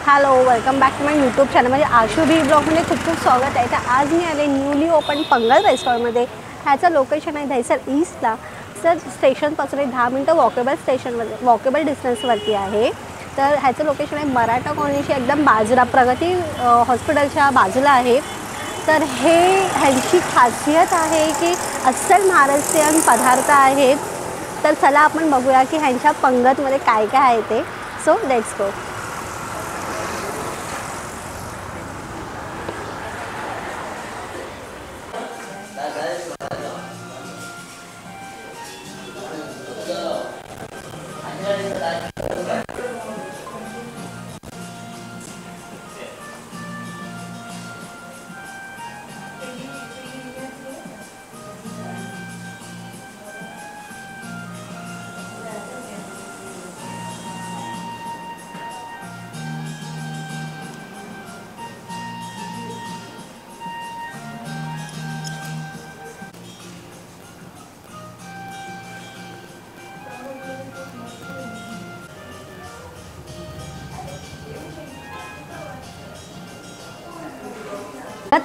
Hello, welcome back to my YouTube channel. म्हणजे आशू बी ब्लॉगमध्ये खूप खूप स्वागत आहे. तर आज मी आले न्यूली ओपन पंगल रेस्टॉरंटमध्ये. ह्याचं लोकेशन आहे दहिसर ईस्टला. सर स्टेशनपासून 10 मिनटं वॉकेबल डिस्टन्सवरती आहे. तर ह्याचं लोकेशन आहे मराठा कॉलनीच्या एकदम बाजूला, प्रगती हॉस्पिटलच्या बाजूला आहे. तर ह्यांची खासियत आहे की अस्सल महाराष्ट्रीयन पदार्थ आहेत. तर चला आपण बघूया की ह्यांच्या पंगतमध्ये काय काय आहे ते. So let's go.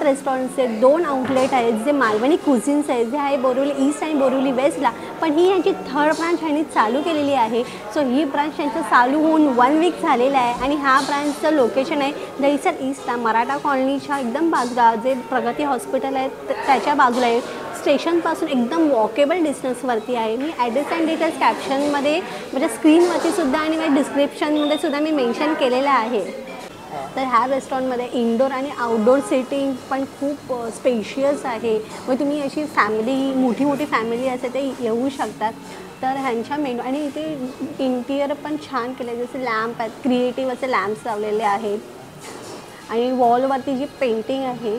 रेस्टॉरंटचे 2 आउटलेट आहेत जे मालवणी कुझिन्स आहेत, जे आहे बोरिवली ईस्ट आणि बोरिवली वेस्टला. पण ही यांची 3rd ब्रांच ह्यांनी चालू केलेली आहे. सो ही ब्रांच यांचं चालू होऊन 1 वीक झालेलं आहे. आणि ह्या ब्रांचचं लोकेशन आहे दहिसर ईस्टला, मराठा कॉलनीच्या एकदम बाजूला, जे प्रगती हॉस्पिटल आहे त्याच्या बाजूला आहे. स्टेशनपासून एकदम वॉकेबल डिस्टन्सवरती आहे. मी ॲड्रेस अँड डिटेल्स कॅप्शनमध्ये म्हणजे स्क्रीनवरती सुद्धा आणि माझ्या डिस्क्रिप्शनमध्ये सुद्धा मी मेन्शन केलेलं आहे. तर ह्या रेस्टॉरंटमध्ये इनडोर आणि आउटडोर सिटिंग पण खूप स्पेशियस आहे. मग तुम्ही अशी मोठी फॅमिली असेल ते येऊ शकतात. तर ह्यांच्या मेनू आणि इथे इंटिरियर पण छान केलं आहे. जसे लॅम्प आहेत, क्रिएटिव्ह असे लॅम्प्स लावलेले आहेत. आणि वॉलवरती जी पेंटिंग आहे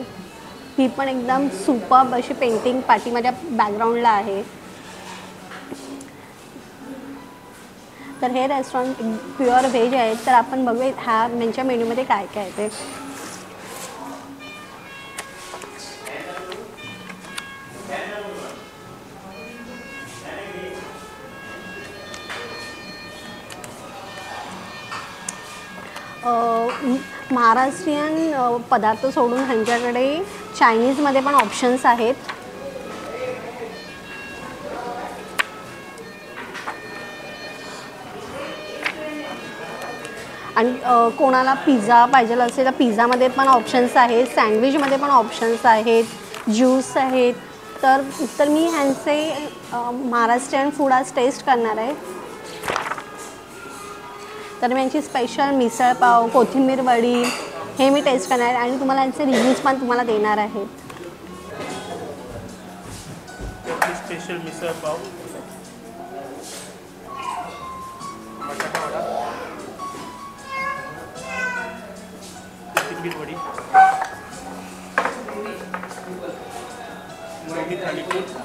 ती पण एकदम सुपर्ब अशी पेंटिंग पाठीमागच्या बॅकग्राऊंडला आहे. तर हे रेस्टॉरंट प्युअर व्हेज आहे. तर आपण बघूया यांच्या मेन्यूमध्ये काय काय आहे ते. महाराष्ट्रीयन पदार्थ सोडून ह्यांच्याकडे चायनीजमध्ये पण ऑप्शन्स आहेत. आणि कोणाला पिझ्झा पाहिजे असेल तर पिझ्झामध्ये पण ऑप्शन्स आहेत, सँडविचमध्ये पण ऑप्शन्स आहेत, ज्यूस आहेत. तर मी ह्यांचे महाराष्ट्रीयन फूड आज टेस्ट करणार आहे. तर मी यांची स्पेशल मिसळपाव, कोथिंबीर वडी हे मी टेस्ट करणार आहे आणि तुम्हाला यांचे रिव्ह्यूज पण तुम्हाला देणार आहे. स्पेशल मिसळपाव, बटाटा वडा, कोथिंबीर वडी, मुलगी थालीपीठ,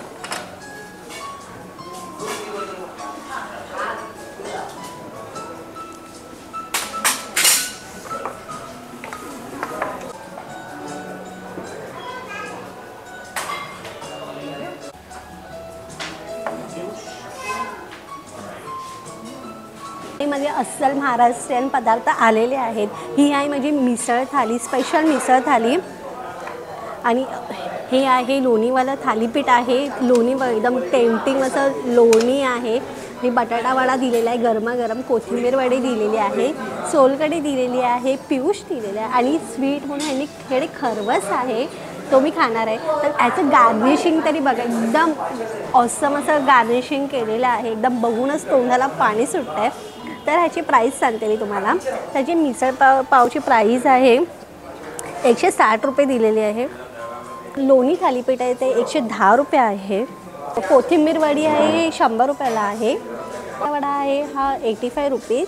मध्ये अस्सल महाराष्ट्रीयन पदार्थ आलेले आहेत. ही आहे माझी मिसळ थाली, स्पेशल मिसळ थाली. आणि हे आहे लोणीवालं थालीपीठ आहे. एकदम टेम्पटिंग असं लोणी आहे. हे बटाटा वडा दिलेला आहे गरमागरम, कोथिंबीर वडी दिलेली आहे, सोलकढी दिलेली आहे, पियूष दिलेला आहे आणि स्वीट म्हणून ह्यांनी थोडे खरवस आहे, तो मी खाणार आहे. तर ह्याचं गार्निशिंग तरी बघा, एकदम ऑसम असं गार्निशिंग केलेलं आहे. एकदम बघूनच तोंडाला पाणी सुटतं आहे. तर ह्याची प्राईस सांगते मी तुम्हाला. त्याची पावची प्राईस आहे 160 रुपये दिलेली आहे. लोणी थालीपीठ आहे ते 110 रुपये आहे. कोथिंबीर वडी आहे 100 रुपयाला आहे. वडा आहे हा 85 रुपीज.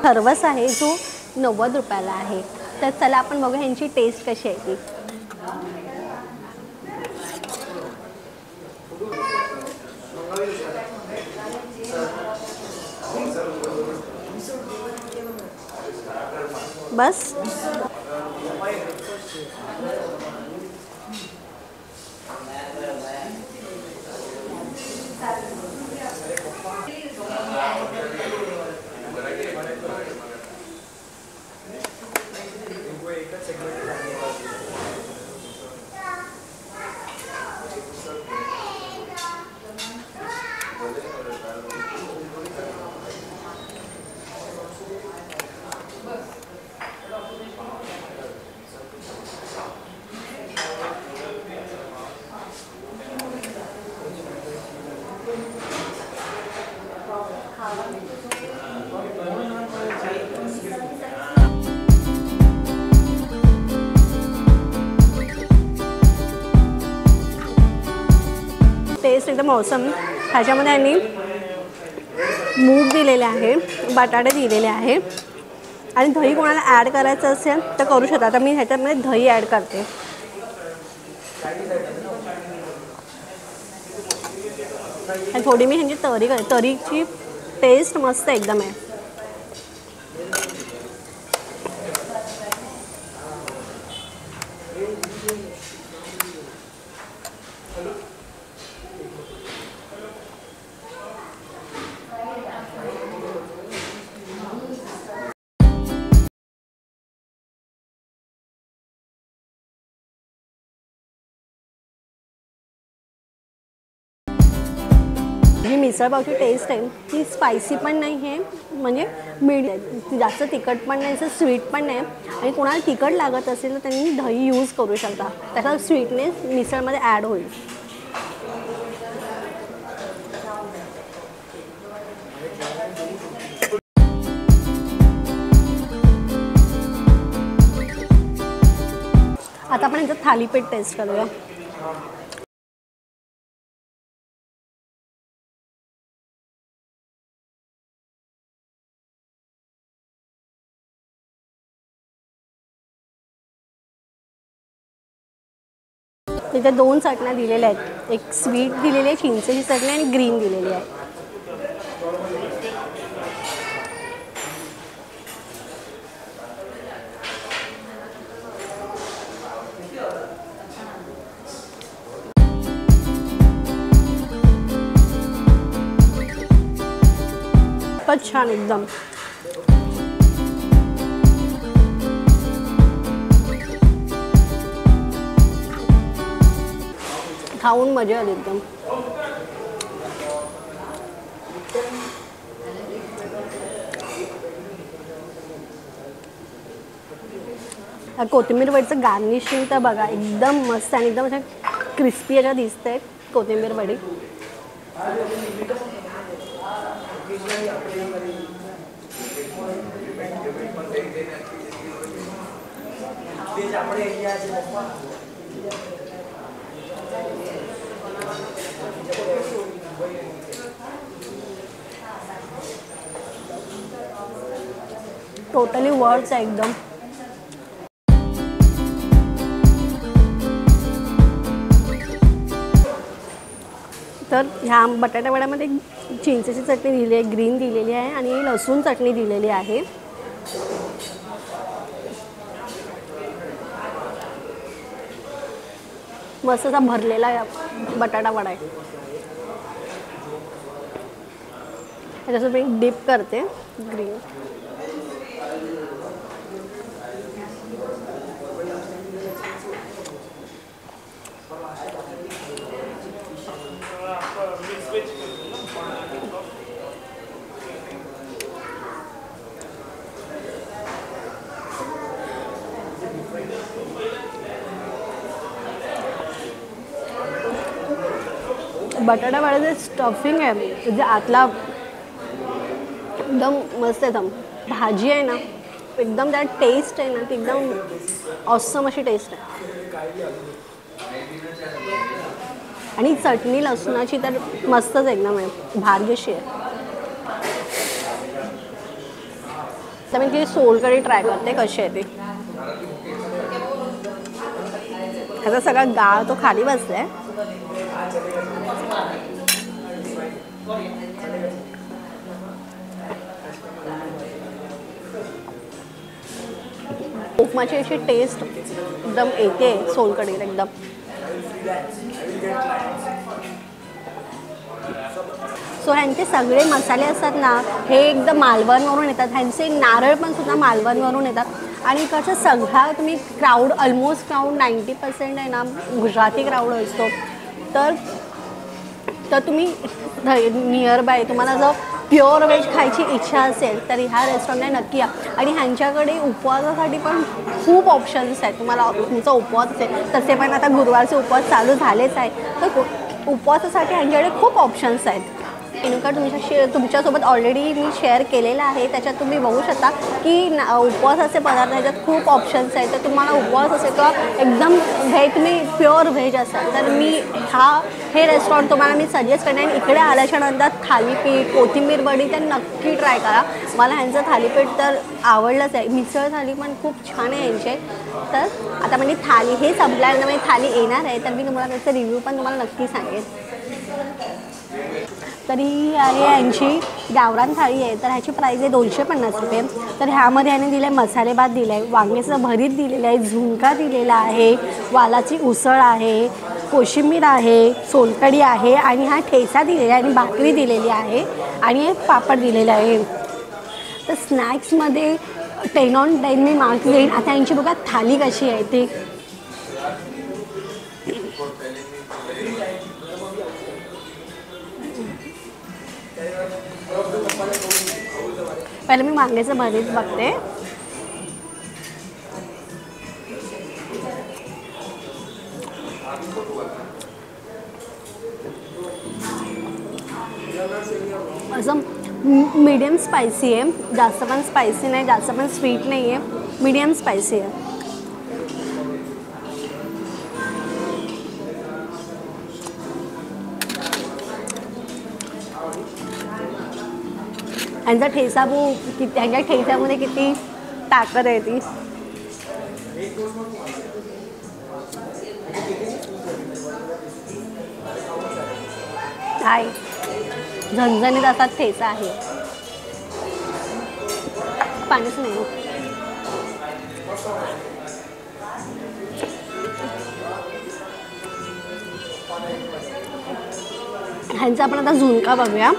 खरवस आहे जो 90 रुपयाला आहे. तर चला आपण बघूया ह्यांची टेस्ट कशी आहे ती. बस टेस्ट एकदम ऑसम. ह्याच्यामध्ये यांनी मूग दिलेले आहे, बटाटे दिलेले आहे आणि दही कोणाला ॲड करायचं असेल तर करू शकता. आता मी ह्याच्यामध्ये दही ॲड करते. आणि थोडी मी ह्यांची तरी करते. तरीची टेस्ट मस्त एकदम आहे. जी मिसळपावची टेस्ट आहे ती स्पायसी पण नाही आहे, म्हणजे मीडियम, जास्त तिखट पण नाही, असं स्वीट पण नाही. आणि कोणाला तिखट लागत असेल तर त्यांनी दही यूज करू शकता, त्याचा स्वीटनेस मिसळमध्ये ॲड होईल. आता आपण याचं थालीपीठ टेस्ट करूया. तिथे 2 चटण्या दिलेल्या आहेत. एक स्वीट दिलेली आहे, चिंचेची चटणी, आणि ग्रीन दिलेली आहे. खूपच छान एकदम. खाऊन मजा आली एकदम. कोथिंबीर वडीचं गार्निशिंग तर बघा एकदम मस्त आणि एकदम असं क्रिस्पी याच्या दिसतंय कोथिंबीर वडी. टोटली वर्ड्स आहे एकदम. तर ह्या बटाटा वड्यामध्ये चिंचेची चटणी दिली आहे, ग्रीन दिलेली आहे आणि लसूण चटणी दिलेली आहे. मस्त असा भरलेला बटाटा वडा आहे. त्याच्यासोबत मी डिप करते ग्रीन. बटाटा वड्याचं स्टफिंग आहे जे आतला एकदम मस्त एकदम. भाजी आहे ना एकदम, त्या टेस्ट आहे ना ती एकदम ऑसम अशी टेस्ट आहे. आणि चटणी लसूणाची तर मस्तच एकदम आहे, भारी अशी आहे. तर मी ती सोलकढी ट्राय करते कशी आहे ती. ह्याचा सगळा गाळ तो खाली बसलाय. उपमाची अशी टेस्ट एकदम येते सोलकढीत एकदम. सो ह्यांचे सगळे मसाले असतात ना हे एकदम मालवणवरून येतात. ह्यांचे नारळ पण सुद्धा मालवणवरून येतात आणि इकडचा सगळा तुम्ही क्राऊड ऑलमोस्ट क्राऊड 90% आहे ना गुजराती क्राऊड असतो. तर तुम्ही नियर बाय तुम्हाला जर प्युअर व्हेज खायची इच्छा असेल तर ह्या रेस्टॉरंटला नक्की या. आणि ह्यांच्याकडे उपवासासाठी पण खूप ऑप्शन्स आहेत. तुम्हाला तुमचा उपवास असेल तसे पण आता गुरुवारचे उपवास चालू झालेच आहे, तर उपवासासाठी ह्यांच्याकडे खूप ऑप्शन्स आहेत. मेनू कार्ड तुमच्यासोबत ऑलरेडी मी शेअर केलेलं आहे. त्याच्यात तुम्ही बघू शकता की उपवासाचे पदार्थ ह्याच्यात खूप ऑप्शन्स आहेत. तर तुम्हाला उपवास असेल किंवा एकदम व्हेज तुम्ही प्युअर व्हेज असाल तर हे रेस्टॉरंट तुम्हाला मी सजेस्ट करणे. आणि इकडे आल्याच्या नंतर थालीपीठ कोथिंबीर वडी तर नक्की ट्राय करा. मला ह्यांचं थालीपीठ तर आवडलंच आहे. मिसळ थाली पण खूप छान आहे यांचे. तर आता म्हणजे थाली हे संपल्यानंतर म्हणजे थाली येणार आहे तर मी तुम्हाला त्याचा रिव्ह्यू पण तुम्हाला नक्की सांगेन. तर ही आहे यांची गावरान थाळी आहे. तर ह्याची प्राईस आहे 250 रुपये. तर ह्यामध्ये ह्याने दिलं आहे मसाले भात दिलं आहे, वांग्याचं भरीत दिलेलं आहे, झुणका दिलेला आहे, वालाची उसळ आहे, कोशिंबीर आहे, सोलकढी आहे आणि हा ठेचा दिलेला आहे आणि भाकरी दिलेली आहे आणि एक पापड दिलेला आहे. तर स्नॅक्समध्ये 10 on 10 मी मार्क देईन. आता यांची बघा थाली कशी आहे ती. पहिले मी वांग्याचं भरीत बघते. असं मीडियम स्पायसी आहे. जास्त पण स्पायसी नाही, जास्त पण स्वीट नाही आहे, मीडियम स्पायसी आहे. ह्यांचा ठेचा ह्यांच्या ठेच्यामध्ये किती ताकद आहे ती. आहे झणझणीत असा ठेचा आहे. पाणीच नाही. ह्यांचा आपण आता झुणका बघूया.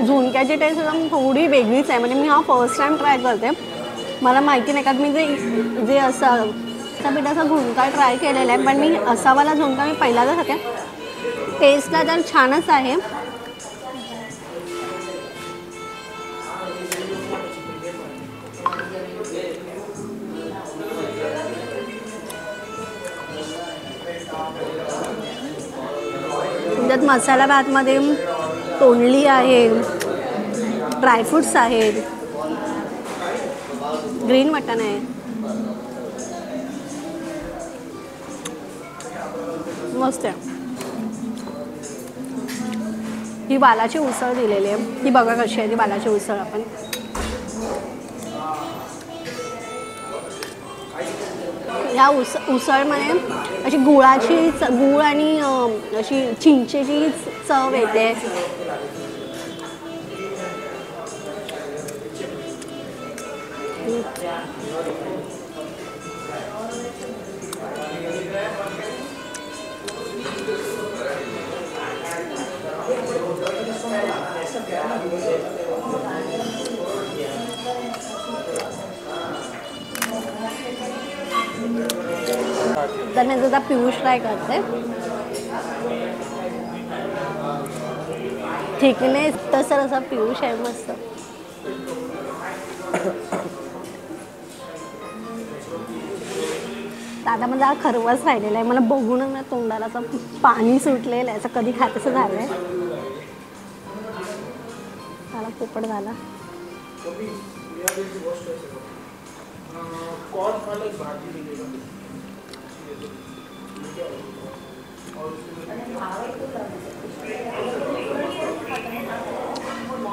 झुणक्याची टेस्ट एकदम थोडी वेगळीच आहे. म्हणजे मी हा फर्स्ट टाईम ट्राय करते. मला माहिती नाही का मी जे असं त्या पिठाचा झुणका ट्राय केलेला आहे, पण मी असावाला झुणका मी पहिल्यांदाच होते. टेस्टला तर छानच आहे. त्यात मसाला भातमध्ये तोंडली आहे, ड्रायफ्रूट्स आहेत, ग्रीन मटन आहे. मस्त आहे. ही वालाची उसळ दिलेली आहे. ही बघा कशी आहे ती वालाची उसळ. आपण ह्या उसळमध्ये अशी गुळ आणि अशी चिंचेची चव येते. तर मी आता पियुष ट्राय करते. थिकनेस तसं असा पियुष आहे मस्त. आता माझा खरवस राहिलेला आहे. मला बघून ना तोंडाला असं पाणी सुटलेलं आहे. असं कधी खातसं झालं आहे. त्याला पोपट झाला.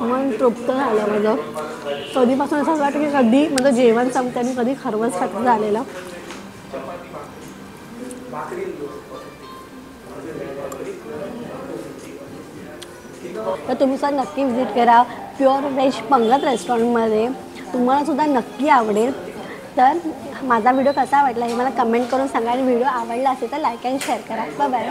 मन तृप्त झालं माझं. कधीपासून असं वाटतं की कधी माझं जेवण संपतं आणि कधी खरवस खात झालेलं. तर तुम्ही सुद्धा नक्की व्हिजिट करा प्युअर व्हेज पंगत रेस्टॉरंटमध्ये. तुम्हाला सुद्धा नक्की आवडेल. तर माझा व्हिडिओ कसा वाटला हे मला कमेंट करून सांगा आणि व्हिडिओ आवडला असेल तर लाईक अँड शेअर करा. बाय.